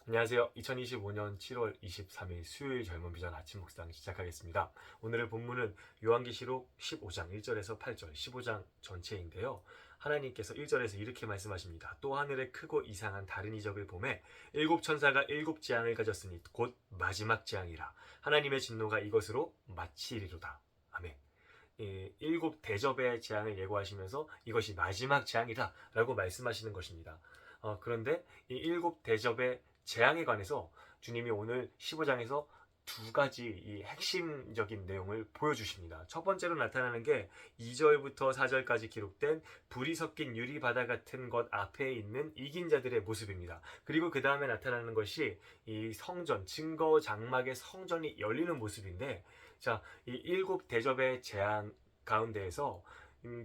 안녕하세요. 2025년 7월 23일 수요일 젊은 비전 아침 묵상 시작하겠습니다. 오늘의 본문은 요한계시록 15장 1절에서 8절, 15장 전체인데요. 하나님께서 1절에서 이렇게 말씀하십니다. 또 하늘에 크고 이상한 다른 이적을 보매 일곱 천사가 일곱 재앙을 가졌으니 곧 마지막 재앙이라. 하나님의 진노가 이것으로 마치리로다. 아멘. 일곱 대접의 재앙을 예고하시면서 이것이 마지막 재앙이다 라고 말씀하시는 것입니다. 그런데 이 일곱 대접의 재앙에 관해서 주님이 오늘 15장에서 두 가지 이 핵심적인 내용을 보여주십니다. 첫 번째로 나타나는 게 2절부터 4절까지 기록된 불이 섞인 유리바다 같은 것 앞에 있는 이긴 자들의 모습입니다. 그리고 그 다음에 나타나는 것이 이 성전, 증거 장막의 성전이 열리는 모습인데, 자, 이 일곱 대접의 재앙 가운데에서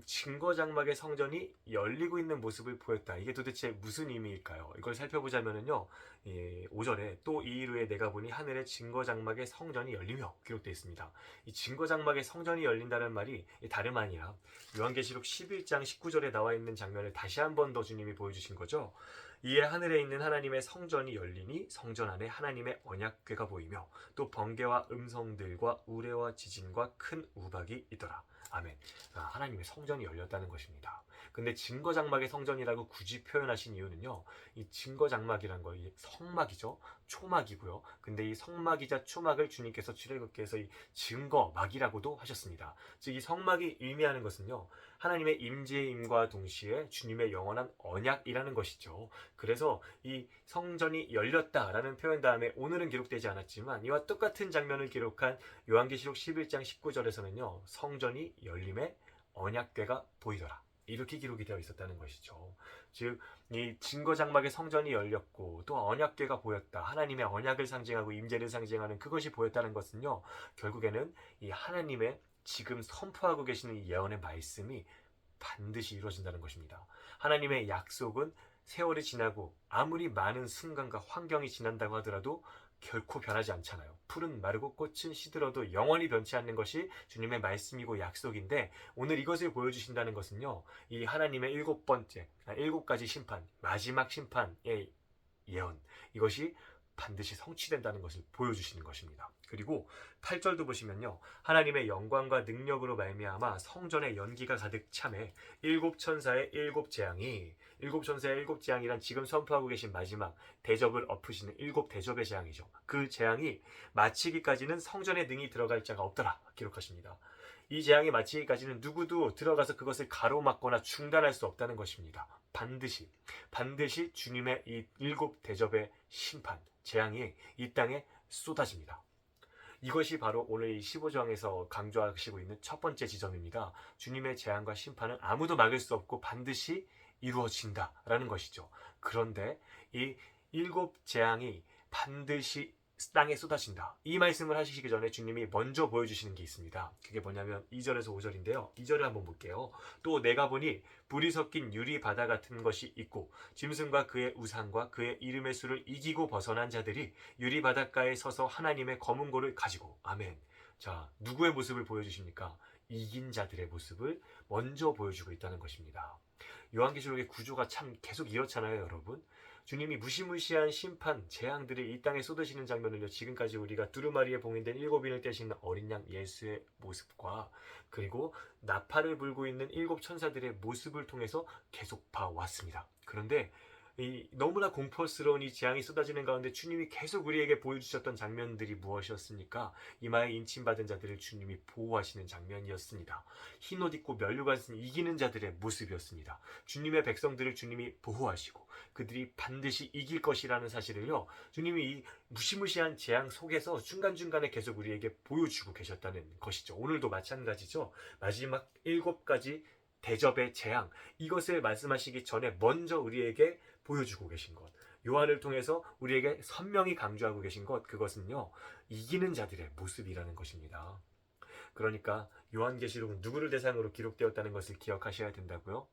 증거 장막의 성전이 열리고 있는 모습을 보였다. 이게 도대체 무슨 의미일까요? 이걸 살펴보자면요, 5절에 또 이 이후에 내가 보니 하늘의 증거 장막의 성전이 열리며 기록되어 있습니다. 이 증거 장막의 성전이 열린다는 말이 다름 아니라 요한계시록 11장 19절에 나와 있는 장면을 다시 한 번 더 주님이 보여주신 거죠. 이에 하늘에 있는 하나님의 성전이 열리니 성전 안에 하나님의 언약궤가 보이며 또 번개와 음성들과 우레와 지진과 큰 우박이 있더라. 아멘. 하나님의 성전이 열렸다는 것입니다. 근데 증거 장막의 성전이라고 굳이 표현하신 이유는요, 이 증거 장막이란 거, 이 성막이죠. 초막이고요. 근데 이 성막이자 초막을 주님께서 출애굽기에서 이 증거막이라고도 하셨습니다. 즉, 이 성막이 의미하는 것은요, 하나님의 임재임과 동시에 주님의 영원한 언약이라는 것이죠. 그래서 이 성전이 열렸다라는 표현 다음에 오늘은 기록되지 않았지만 이와 똑같은 장면을 기록한 요한계시록 11장 19절에서는요, 성전이 열림에 언약궤가 보이더라. 이렇게 기록이 되어 있었다는 것이죠. 즉, 이 증거 장막의 성전이 열렸고 또 언약궤가 보였다. 하나님의 언약을 상징하고 임재를 상징하는 그것이 보였다는 것은요, 결국에는 이 하나님의 지금 선포하고 계시는 이 예언의 말씀이 반드시 이루어진다는 것입니다. 하나님의 약속은 세월이 지나고 아무리 많은 순간과 환경이 지난다고 하더라도 결코 변하지 않잖아요. 풀은 마르고 꽃은 시들어도 영원히 변치 않는 것이 주님의 말씀이고 약속인데, 오늘 이것을 보여주신다는 것은요, 이 하나님의 일곱 가지 심판, 마지막 심판의 예언, 이것이 반드시 성취된다는 것을 보여주시는 것입니다. 그리고 8절도 보시면요, 하나님의 영광과 능력으로 말미암아 성전에 연기가 가득 차매 일곱 천사의 일곱 천사의 일곱 재앙이란 지금 선포하고 계신 마지막 대접을 엎으시는 일곱 대접의 재앙이죠. 그 재앙이 마치기까지는 성전에 능히 들어갈 자가 없더라 기록하십니다. 이 재앙이 마치기까지는 누구도 들어가서 그것을 가로막거나 중단할 수 없다는 것입니다. 반드시 주님의 이 일곱 대접의 심판, 재앙이 이 땅에 쏟아집니다. 이것이 바로 오늘 이 15장에서 강조하시고 있는 첫 번째 지점입니다. 주님의 재앙과 심판은 아무도 막을 수 없고 반드시 이루어진다라는 것이죠. 그런데 이 일곱 재앙이 반드시 땅에 쏟아진다, 이 말씀을 하시기 전에 주님이 먼저 보여주시는 게 있습니다. 그게 뭐냐면 2절에서 5절인데요. 2절을 한번 볼게요. 또 내가 보니 불이 섞인 유리 바다 같은 것이 있고 짐승과 그의 우상과 그의 이름의 수를 이기고 벗어난 자들이 유리 바닷가에 서서 하나님의 검은 고를 가지고. 아멘. 자, 누구의 모습을 보여주십니까? 이긴 자들의 모습을 먼저 보여주고 있다는 것입니다. 요한계시록의 구조가 참 계속 이렇잖아요, 여러분. 주님이 무시무시한 심판, 재앙들을 이 땅에 쏟으시는 장면을요, 지금까지 우리가 두루마리에 봉인된 일곱인을 떼시는 어린 양 예수의 모습과 그리고 나팔을 불고 있는 일곱 천사들의 모습을 통해서 계속 봐왔습니다. 그런데 너무나 공포스러운 이 재앙이 쏟아지는 가운데 주님이 계속 우리에게 보여주셨던 장면들이 무엇이었습니까? 이마에 인침받은 자들을 주님이 보호하시는 장면이었습니다. 흰옷 입고 면류관 쓴 이기는 자들의 모습이었습니다. 주님의 백성들을 주님이 보호하시고 그들이 반드시 이길 것이라는 사실을요, 주님이 이 무시무시한 재앙 속에서 중간중간에 계속 우리에게 보여주고 계셨다는 것이죠. 오늘도 마찬가지죠. 마지막 일곱 가지 대접의 재앙, 이것을 말씀하시기 전에 먼저 우리에게 보여주고 계신 것, 요한을 통해서 우리에게 선명히 강조하고 계신 것, 그것은요, 이기는 자들의 모습이라는 것입니다. 그러니까 요한계시록은 누구를 대상으로 기록되었다는 것을 기억하셔야 된다고요?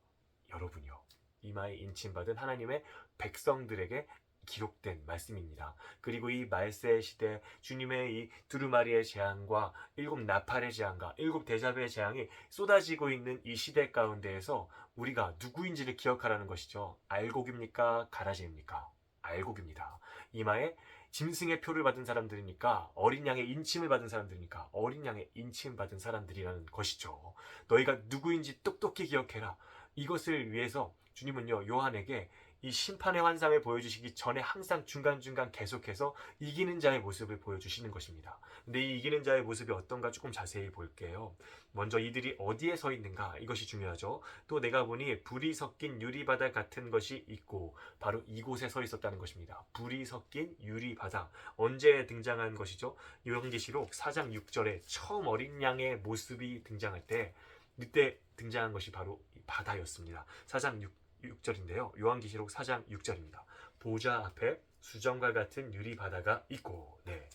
여러분이요. 이마에 인침받은 하나님의 백성들에게 기록된 말씀입니다. 그리고 이 말세 시대 주님의 이 두루마리의 재앙과 일곱 나팔의 재앙과 일곱 대접의 재앙이 쏟아지고 있는 이 시대 가운데에서 우리가 누구인지를 기억하라는 것이죠. 알곡입니까? 가라지입니까? 알곡입니다. 이마에 짐승의 표를 받은 사람들이니까 어린 양의 인침을 받은 사람들이니까 어린 양의 인침 받은 사람들이라는 것이죠. 너희가 누구인지 똑똑히 기억해라. 이것을 위해서 주님은요, 요한에게 이 심판의 환상을 보여주시기 전에 항상 중간중간 계속해서 이기는 자의 모습을 보여주시는 것입니다. 근데 이 이기는 자의 모습이 어떤가 조금 자세히 볼게요. 먼저 이들이 어디에 서 있는가, 이것이 중요하죠. 또 내가 보니 불이 섞인 유리바다 같은 것이 있고 바로 이곳에 서 있었다는 것입니다. 불이 섞인 유리바다. 언제 등장한 것이죠? 요한계시록 4장 6절에 처음 어린 양의 모습이 등장할 때 이때 등장한 것이 바로 바다였습니다. 4장 6절인데요. 요한계시록 4장 6절입니다. 보좌 앞에 수정과 같은 유리바다가 있고, 네,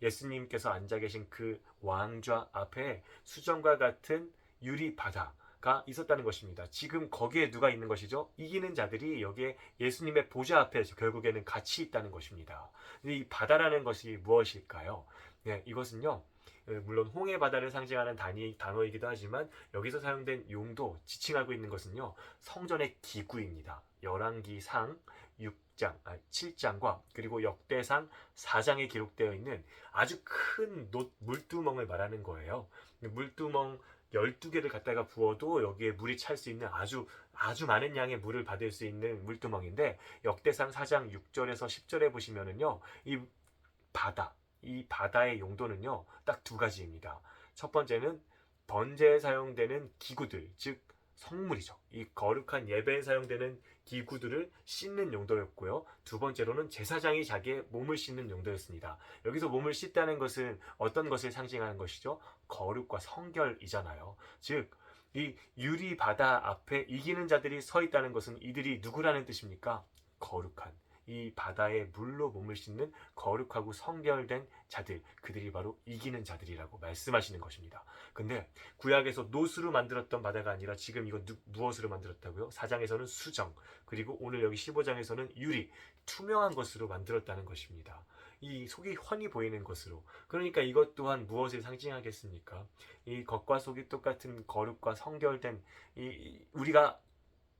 예수님께서 앉아 계신 그 왕좌 앞에 수정과 같은 유리바다가 있었다는 것입니다. 지금 거기에 누가 있는 것이죠? 이기는 자들이 여기에 예수님의 보좌 앞에 결국에는 같이 있다는 것입니다. 이 바다라는 것이 무엇일까요? 네, 이것은요, 물론 홍해 바다를 상징하는 단어이기도 하지만 여기서 사용된 용도, 지칭하고 있는 것은요, 성전의 기구입니다. 열왕기상 7장과 그리고 역대상 4장에 기록되어 있는 아주 큰 물두멍을 말하는 거예요. 물두멍 12개를 갖다가 부어도 여기에 물이 찰 수 있는 아주 많은 양의 물을 받을 수 있는 물두멍인데, 역대상 4장 6절에서 10절에 보시면은요, 이 바다의 용도는요, 딱 두 가지입니다. 첫 번째는 번제에 사용되는 기구들, 즉 성물이죠. 이 거룩한 예배에 사용되는 기구들을 씻는 용도였고요. 두 번째로는 제사장이 자기의 몸을 씻는 용도였습니다. 여기서 몸을 씻다는 것은 어떤 것을 상징하는 것이죠? 거룩과 성결이잖아요. 즉, 이 유리 바다 앞에 이기는 자들이 서 있다는 것은 이들이 누구라는 뜻입니까? 거룩한, 이 바다에 물로 몸을 씻는 거룩하고 성결된 자들, 그들이 바로 이기는 자들이라고 말씀하시는 것입니다. 근데 구약에서 노수로 만들었던 바다가 아니라 지금 이거 무엇으로 만들었다고요? 4장에서는 수정, 그리고 오늘 여기 15장에서는 유리, 투명한 것으로 만들었다는 것입니다. 이 속이 훤히 보이는 것으로. 그러니까 이것 또한 무엇을 상징하겠습니까? 이 겉과 속이 똑같은 거룩과 성결된 우리가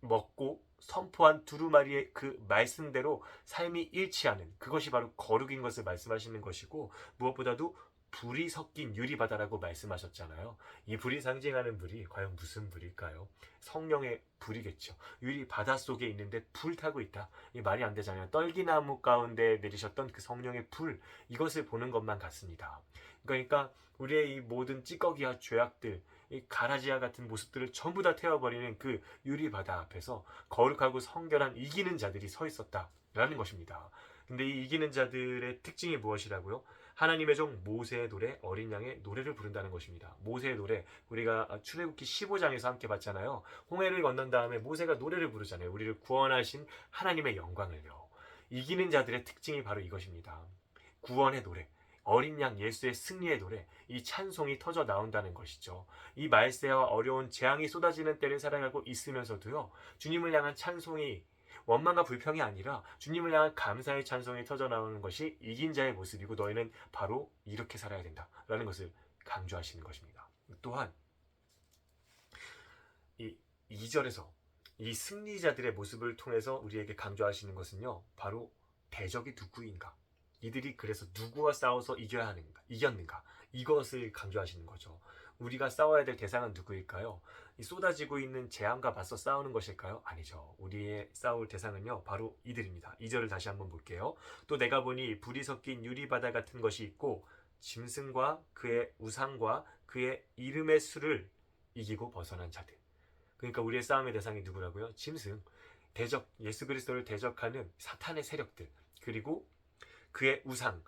먹고 선포한 두루마리의 그 말씀대로 삶이 일치하는 그것이 바로 거룩인 것을 말씀하시는 것이고, 무엇보다도 불이 섞인 유리바다라고 말씀하셨잖아요. 이 불이 상징하는 불이 과연 무슨 불일까요? 성령의 불이겠죠. 유리 바다 속에 있는데 불 타고 있다. 이 말이 안 되잖아요. 떨기나무 가운데 내리셨던 그 성령의 불, 이것을 보는 것만 같습니다. 그러니까 우리의 이 모든 찌꺼기와 죄악들, 이 가라지와 같은 모습들을 전부 다 태워버리는 그 유리바다 앞에서 거룩하고 성결한 이기는 자들이 서 있었다라는 것입니다. 근데 이 이기는 자들의 특징이 무엇이라고요? 하나님의 종 모세의 노래, 어린 양의 노래를 부른다는 것입니다. 모세의 노래, 우리가 출애굽기 15장에서 함께 봤잖아요. 홍해를 건넌 다음에 모세가 노래를 부르잖아요. 우리를 구원하신 하나님의 영광을요. 이기는 자들의 특징이 바로 이것입니다. 구원의 노래, 어린 양 예수의 승리의 노래, 이 찬송이 터져 나온다는 것이죠. 이 말세와 어려운 재앙이 쏟아지는 때를 살아가고 있으면서도요, 주님을 향한 찬송이 원망과 불평이 아니라 주님을 향한 감사의 찬송이 터져 나오는 것이 이긴 자의 모습이고, 너희는 바로 이렇게 살아야 된다라는 것을 강조하시는 것입니다. 또한 이 2절에서 이 승리자들의 모습을 통해서 우리에게 강조하시는 것은요, 바로 대적이 누구인가, 이들이 그래서 누구와 싸워서 이겼는가, 이것을 강조하시는 거죠. 우리가 싸워야 될 대상은 누구일까요? 이 쏟아지고 있는 재앙과 맞서 싸우는 것일까요? 아니죠. 우리의 싸울 대상은요, 바로 이들입니다. 2절을 다시 한번 볼게요. 또 내가 보니 불이 섞인 유리바다 같은 것이 있고 짐승과 그의 우상과 그의 이름의 수를 이기고 벗어난 자들. 그러니까 우리의 싸움의 대상이 누구라고요? 짐승, 예수 그리스도를 대적하는 사탄의 세력들, 그리고 그의 우상,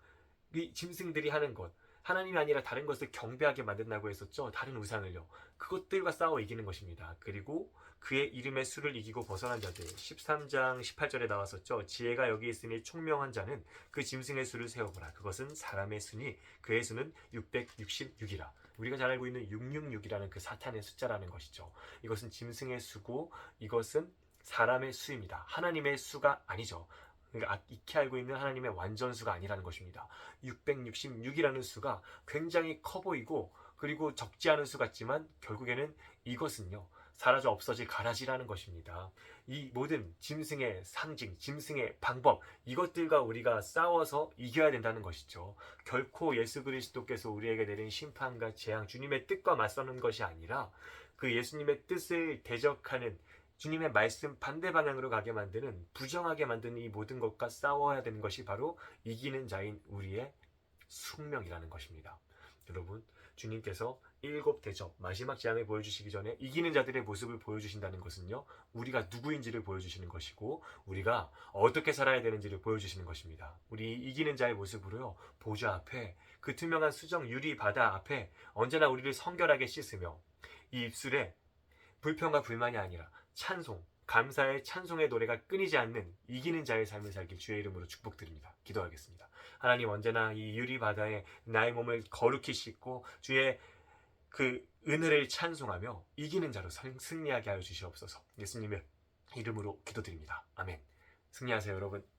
이 짐승들이 하는 것, 하나님이 아니라 다른 것을 경배하게 만든다고 했었죠. 다른 우상을요. 그것들과 싸워 이기는 것입니다. 그리고 그의 이름의 수를 이기고 벗어난 자들, 13장 18절에 나왔었죠. 지혜가 여기 있으니 총명한 자는 그 짐승의 수를 세워보라. 그것은 사람의 수니 그의 수는 666이라. 우리가 잘 알고 있는 666이라는 그 사탄의 숫자라는 것이죠. 이것은 짐승의 수고, 이것은 사람의 수입니다. 하나님의 수가 아니죠. 그러니까 익히 알고 있는 하나님의 완전수가 아니라는 것입니다. 666이라는 수가 굉장히 커 보이고 그리고 적지 않은 수 같지만 결국에는 이것은요, 사라져 없어질 가라지라는 것입니다. 이 모든 짐승의 상징, 짐승의 방법, 이것들과 우리가 싸워서 이겨야 된다는 것이죠. 결코 예수 그리스도께서 우리에게 내린 심판과 재앙, 주님의 뜻과 맞서는 것이 아니라 그 예수님의 뜻을 대적하는 주님의 말씀 반대 방향으로 가게 만드는, 부정하게 만드는 이 모든 것과 싸워야 되는 것이 바로 이기는 자인 우리의 숙명이라는 것입니다. 여러분, 주님께서 일곱 대접, 마지막 재앙을 보여주시기 전에 이기는 자들의 모습을 보여주신다는 것은요, 우리가 누구인지를 보여주시는 것이고 우리가 어떻게 살아야 되는지를 보여주시는 것입니다. 우리 이기는 자의 모습으로요, 보좌 앞에, 그 투명한 수정 유리 바다 앞에 언제나 우리를 성결하게 씻으며 이 입술에 불평과 불만이 아니라 찬송, 감사의 찬송의 노래가 끊이지 않는 이기는 자의 삶을 살길 주의 이름으로 축복드립니다. 기도하겠습니다. 하나님, 언제나 이 유리 바다에 나의 몸을 거룩히 씻고 주의 그 은혜를 찬송하며 이기는 자로 승리하게 하여 주시옵소서. 예수님의 이름으로 기도드립니다. 아멘. 승리하세요, 여러분.